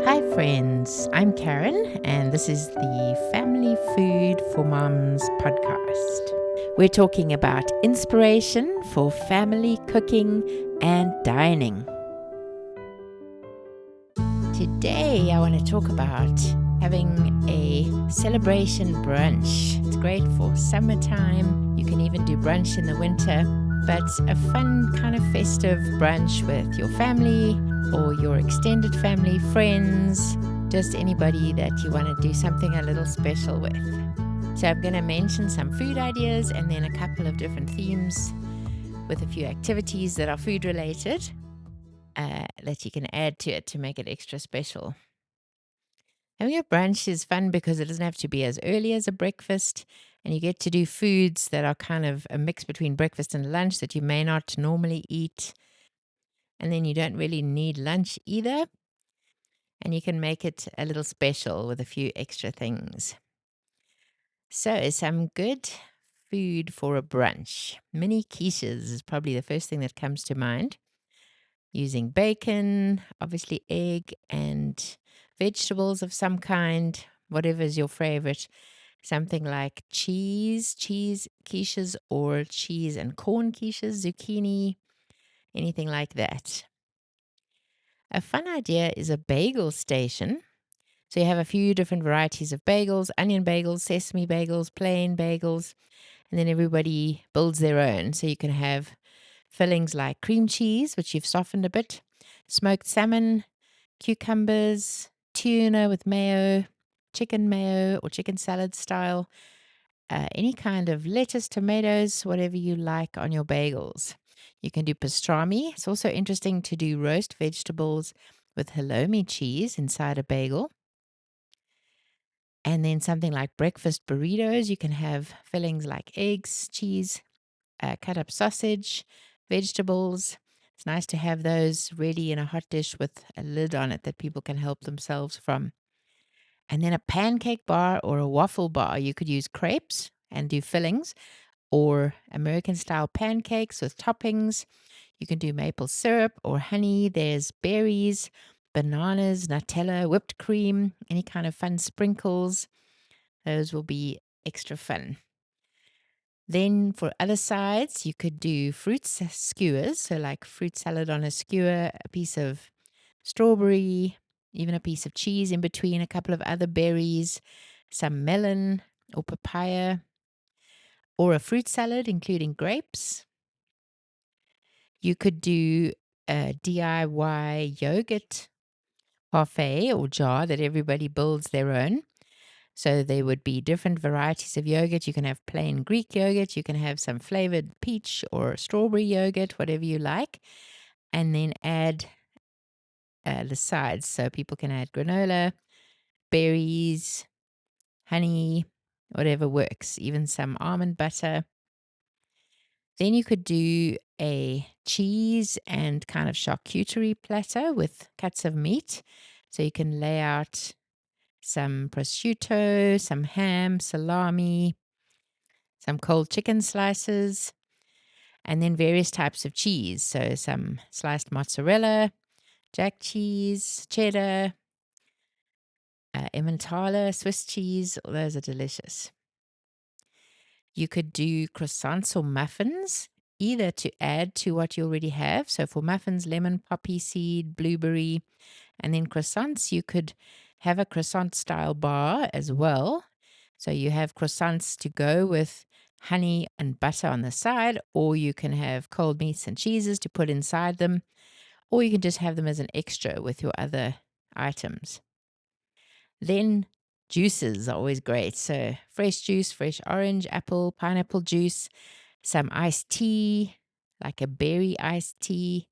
Hi, friends. I'm Karen, and this is the Family Food for Moms podcast. We're talking about inspiration for family cooking and dining. Today, I want to talk about having a celebration brunch. It's great for summertime. You can even do brunch in the winter, but a fun kind of festive brunch with your family or your extended family, friends, just anybody that you want to do something a little special with. So I'm going to mention some food ideas and then a couple of different themes with a few activities that are food related that you can add to it to make it extra special. Having a brunch is fun because it doesn't have to be as early as a breakfast, and you get to do foods that are kind of a mix between breakfast and lunch that you may not normally eat. And then you don't really need lunch either, and you can make it a little special with a few extra things. So, some good food for a brunch. Mini quiches is probably the first thing that comes to mind. Using bacon, obviously egg, and vegetables of some kind, whatever is your favorite. Something like cheese quiches, or cheese and corn quiches, zucchini, anything like that. A fun idea is a bagel station. So you have a few different varieties of bagels: onion bagels, sesame bagels, plain bagels, and then everybody builds their own. So you can have fillings like cream cheese, which you've softened a bit, smoked salmon, cucumbers, tuna with mayo, chicken mayo or chicken salad style, any kind of lettuce, tomatoes, whatever you like on your bagels. You can do pastrami. It's also interesting to do roast vegetables with halloumi cheese inside a bagel. And then something like breakfast burritos. You can have fillings like eggs, cheese, cut up sausage, vegetables. It's nice to have those ready in a hot dish with a lid on it that people can help themselves from. And then a pancake bar or a waffle bar. You could use crepes and do fillings, or American style pancakes with toppings. You can do maple syrup or honey. There's berries, bananas, Nutella, whipped cream, any kind of fun sprinkles. Those will be extra fun. Then for other sides, you could do skewers. So, like fruit salad on a skewer, a piece of strawberry, even a piece of cheese in between, a couple of other berries, some melon or papaya, or a fruit salad including grapes. You could do a DIY yogurt parfait or jar that everybody builds their own. So there would be different varieties of yogurt. You can have plain Greek yogurt. You can have some flavored peach or strawberry yogurt, whatever you like. And then add the sides. So people can add granola, berries, honey, whatever works, even some almond butter. Then you could do a cheese and kind of charcuterie platter with cuts of meat. So you can lay out some prosciutto, some ham, salami, some cold chicken slices, and then various types of cheese. So some sliced mozzarella, jack cheese, cheddar, Emmentaler, Swiss cheese. All those are delicious. You could do croissants or muffins, either to add to what you already have. So for muffins, lemon, poppy seed, blueberry, and then croissants, you could have a croissant style bar as well. So you have croissants to go with honey and butter on the side, or you can have cold meats and cheeses to put inside them, or you can just have them as an extra with your other items. Then juices are always great. So fresh juice, fresh orange, apple, pineapple juice, some iced tea, like a berry iced tea,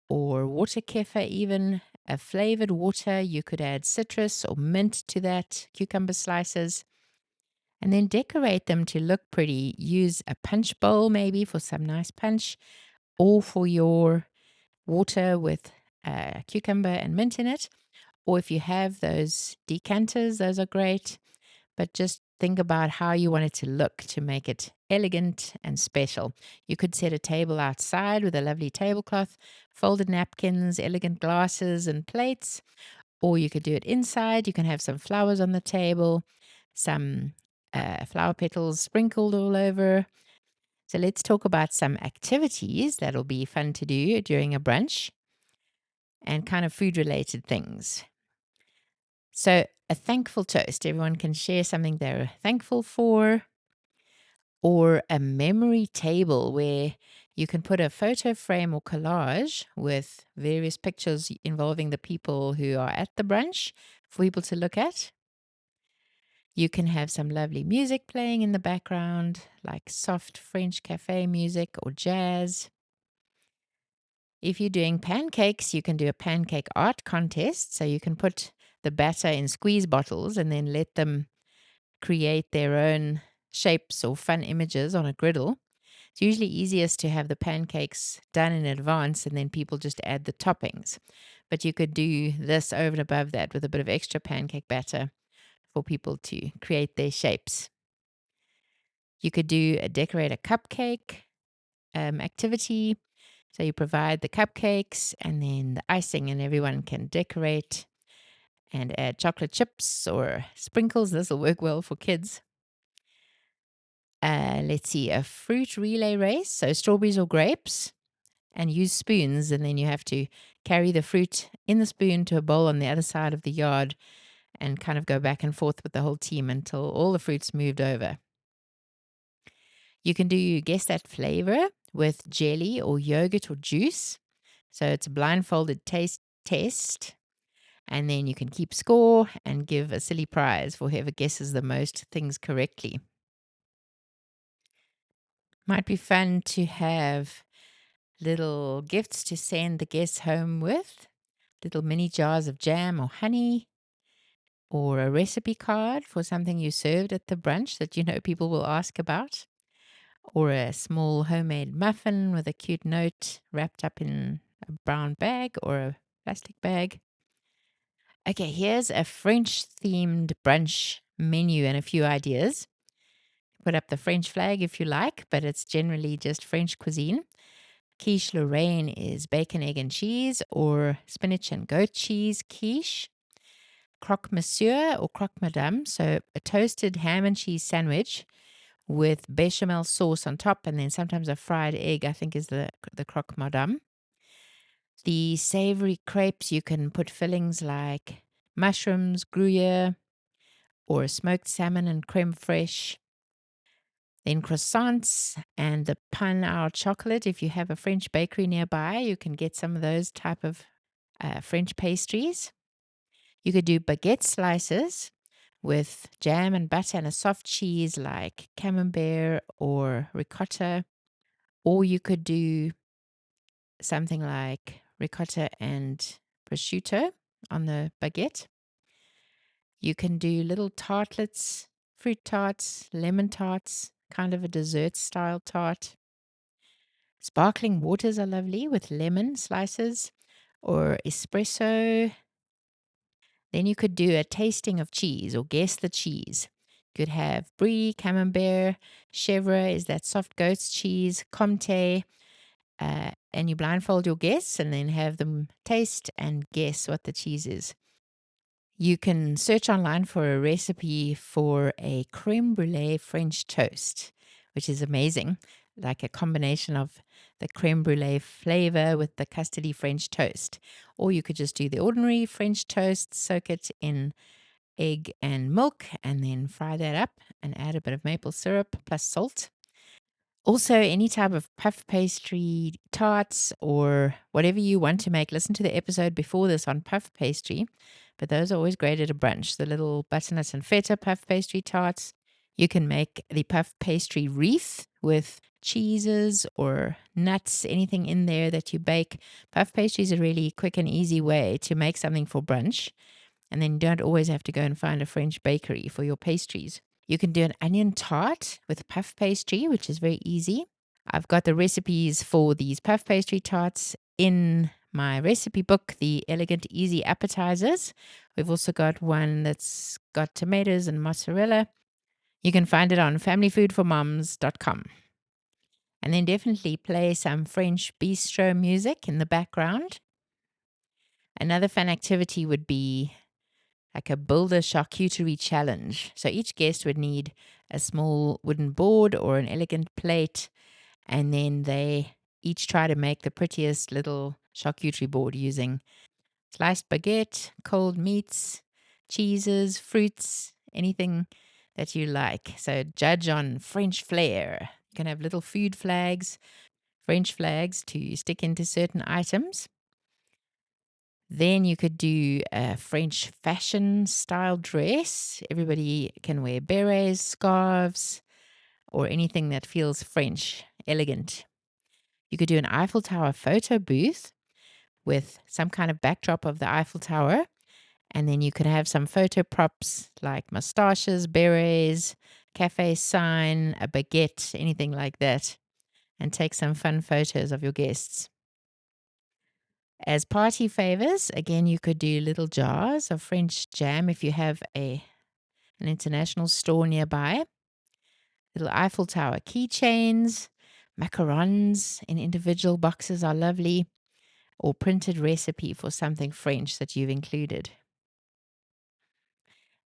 or water kefir even, a flavored water. You could add citrus or mint to that, cucumber slices, and then decorate them to look pretty. Use a punch bowl maybe for some nice punch, or for your water with cucumber and mint in it. Or if you have those decanters, those are great. But just think about how you want it to look to make it elegant and special. You could set a table outside with a lovely tablecloth, folded napkins, elegant glasses and plates. Or you could do it inside. You can have some flowers on the table, some flower petals sprinkled all over. So let's talk about some activities that'll be fun to do during a brunch and kind of food related things. So a thankful toast. Everyone can share something they're thankful for, or a memory table where you can put a photo frame or collage with various pictures involving the people who are at the brunch for people to look at. You can have some lovely music playing in the background, like soft French cafe music or jazz. If you're doing pancakes, you can do a pancake art contest. So you can put the batter in squeeze bottles and then let them create their own shapes or fun images on a griddle. It's usually easiest to have the pancakes done in advance and then people just add the toppings. But you could do this over and above that with a bit of extra pancake batter for people to create their shapes. You could do a decorate a cupcake activity. So you provide the cupcakes and then the icing, and everyone can decorate and add chocolate chips or sprinkles. This will work well for kids. Let's see, a fruit relay race. So strawberries or grapes, and use spoons. And then you have to carry the fruit in the spoon to a bowl on the other side of the yard and kind of go back and forth with the whole team until all the fruit's moved over. You can do guess that flavor with jelly or yogurt or juice. So it's a blindfolded taste test. And then you can keep score and give a silly prize for whoever guesses the most things correctly. Might be fun to have little gifts to send the guests home with, little mini jars of jam or honey, or a recipe card for something you served at the brunch that you know people will ask about, or a small homemade muffin with a cute note wrapped up in a brown bag or a plastic bag. Okay, here's a French themed brunch menu and a few ideas. Put up the French flag if you like, but it's generally just French cuisine. Quiche Lorraine is bacon, egg, and cheese, or spinach and goat cheese quiche. Croque monsieur or croque madame, so a toasted ham and cheese sandwich with bechamel sauce on top, and then sometimes a fried egg, I think, is the croque madame. The savory crepes, you can put fillings like mushrooms, Gruyere, or smoked salmon and creme fraiche. Then croissants and the pain au chocolate. If you have a French bakery nearby, you can get some of those type of French pastries. You could do baguette slices with jam and butter and a soft cheese like camembert or ricotta. Or you could do something like ricotta and prosciutto on the baguette. You can do little tartlets, fruit tarts, lemon tarts, kind of a dessert style tart. Sparkling waters are lovely with lemon slices or espresso. Then you could do a tasting of cheese or guess the cheese. You could have brie, camembert, chèvre is that soft goat's cheese, comté, and you blindfold your guests and then have them taste and guess what the cheese is. You can search online for a recipe for a creme brulee French toast, which is amazing, like a combination of the creme brulee flavor with the custardy French toast. Or you could just do the ordinary French toast, soak it in egg and milk, and then fry that up and add a bit of maple syrup plus salt. Also, any type of puff pastry, tarts, or whatever you want to make. Listen to the episode before this on puff pastry, but those are always great at a brunch. The little butternut and feta puff pastry tarts. You can make the puff pastry wreath with cheeses or nuts, anything in there that you bake. Puff pastry is a really quick and easy way to make something for brunch. And then you don't always have to go and find a French bakery for your pastries. You can do an onion tart with puff pastry, which is very easy. I've got the recipes for these puff pastry tarts in my recipe book, The Elegant Easy Appetizers. We've also got one that's got tomatoes and mozzarella. You can find it on familyfoodformoms.com. And then definitely play some French bistro music in the background. Another fun activity would be like a builder charcuterie challenge. So each guest would need a small wooden board or an elegant plate, and then they each try to make the prettiest little charcuterie board using sliced baguette, cold meats, cheeses, fruits, anything that you like. So judge on French flair. You can have little food flags, French flags to stick into certain items. Then you could do a French fashion style dress. Everybody can wear berets, scarves, or anything that feels French, elegant. You could do an Eiffel Tower photo booth with some kind of backdrop of the Eiffel Tower. And then you could have some photo props like mustaches, berets, cafe sign, a baguette, anything like that, and take some fun photos of your guests. As party favors, again, you could do little jars of French jam if you have an international store nearby. Little Eiffel Tower keychains, macarons in individual boxes are lovely, or printed recipe for something French that you've included.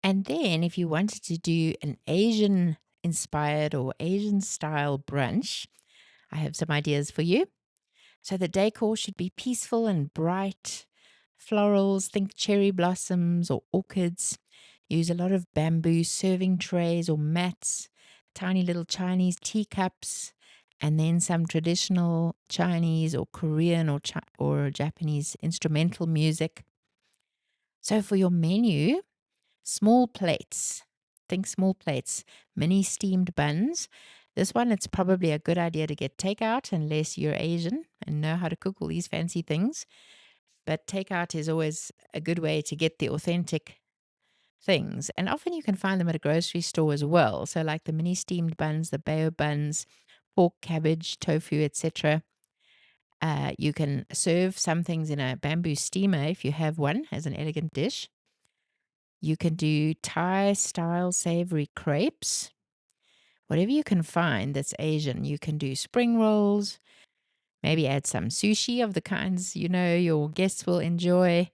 And then if you wanted to do an Asian inspired or Asian style brunch, I have some ideas for you. So the decor should be peaceful and bright. Florals, think cherry blossoms or orchids. Use a lot of bamboo serving trays or mats, tiny little Chinese teacups, and then some traditional Chinese or Korean or Japanese instrumental music. So for your menu, small plates. Think small plates, mini steamed buns. This one, it's probably a good idea to get takeout unless you're Asian and know how to cook all these fancy things. But takeout is always a good way to get the authentic things. And often you can find them at a grocery store as well. So, like the mini steamed buns, the bao buns, pork, cabbage, tofu, etc. You can serve some things in a bamboo steamer if you have one as an elegant dish. You can do Thai style savory crepes. Whatever you can find that's Asian. You can do spring rolls, maybe add some sushi of the kinds you know your guests will enjoy.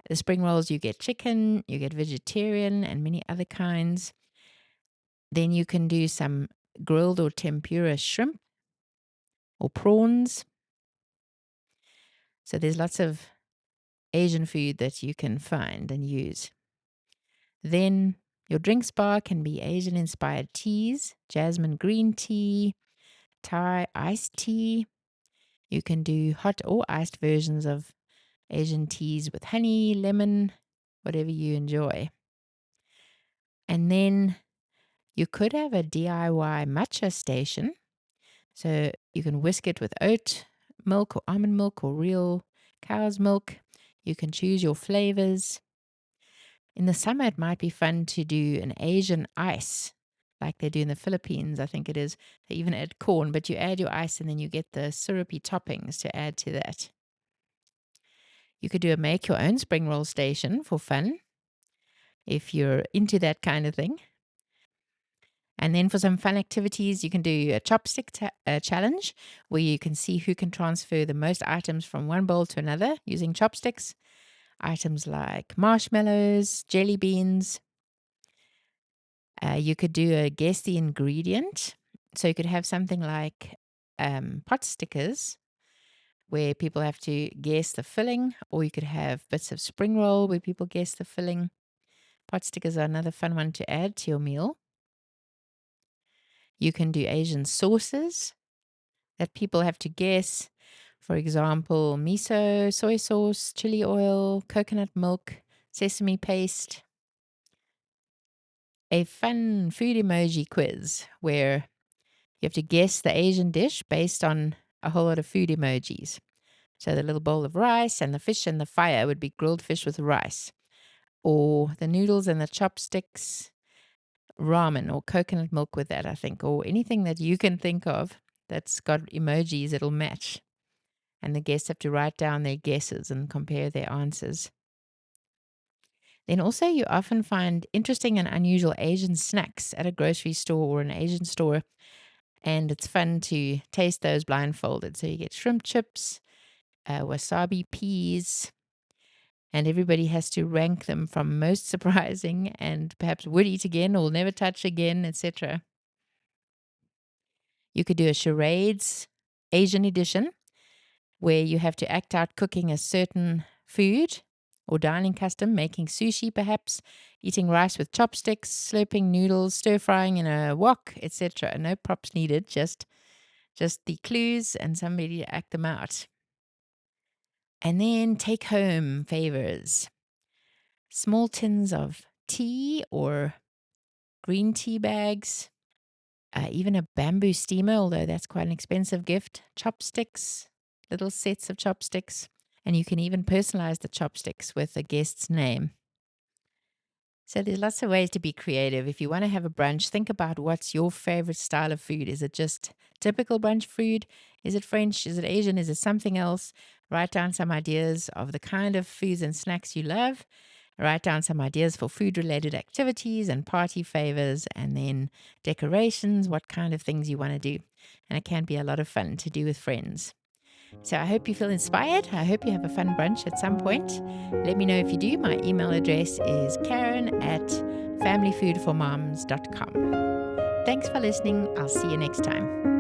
The spring rolls, you get chicken, you get vegetarian, and many other kinds. Then you can do some grilled or tempura shrimp or prawns. So there's lots of Asian food that you can find and use. Then your drinks bar can be Asian inspired teas, jasmine green tea, Thai iced tea. You can do hot or iced versions of Asian teas with honey, lemon, whatever you enjoy. And then you could have a DIY matcha station. So you can whisk it with oat milk or almond milk or real cow's milk. You can choose your flavors. In the summer, it might be fun to do an Asian ice like they do in the Philippines, I think it is. They even add corn, but you add your ice and then you get the syrupy toppings to add to that. You could do a make your own spring roll station for fun if you're into that kind of thing. And then for some fun activities, you can do a chopstick challenge where you can see who can transfer the most items from one bowl to another using chopsticks. Items like marshmallows, jelly beans. You could do a guess the ingredient. So you could have something like pot stickers where people have to guess the filling, or you could have bits of spring roll where people guess the filling. Pot stickers are another fun one to add to your meal. You can do Asian sauces that people have to guess. For example, miso, soy sauce, chili oil, coconut milk, sesame paste. A fun food emoji quiz where you have to guess the Asian dish based on a whole lot of food emojis. So the little bowl of rice and the fish and the fire would be grilled fish with rice. Or the noodles and the chopsticks, ramen or coconut milk with that, I think. Or anything that you can think of that's got emojis, it'll match. And the guests have to write down their guesses and compare their answers. Then also you often find interesting and unusual Asian snacks at a grocery store or an Asian store. And it's fun to taste those blindfolded. So you get shrimp chips, wasabi peas, and everybody has to rank them from most surprising and perhaps would eat again or will never touch again, etc. You could do a charades Asian edition where you have to act out cooking a certain food or dining custom, making sushi perhaps, eating rice with chopsticks, slurping noodles, stir frying in a wok, etc. No props needed, just the clues and somebody to act them out. And then take home favors. Small tins of tea or green tea bags, even a bamboo steamer, although that's quite an expensive gift, chopsticks, little sets of chopsticks, and you can even personalize the chopsticks with a guest's name. So there's lots of ways to be creative. If you want to have a brunch, think about what's your favorite style of food. Is it just typical brunch food? Is it French? Is it Asian? Is it something else? Write down some ideas of the kind of foods and snacks you love. Write down some ideas for food-related activities and party favors, and then decorations, what kind of things you want to do. And it can be a lot of fun to do with friends. So I hope you feel inspired. I hope you have a fun brunch at some point. Let me know if you do. My email address is karen@familyfoodformoms.com. Thanks for listening. I'll see you next time.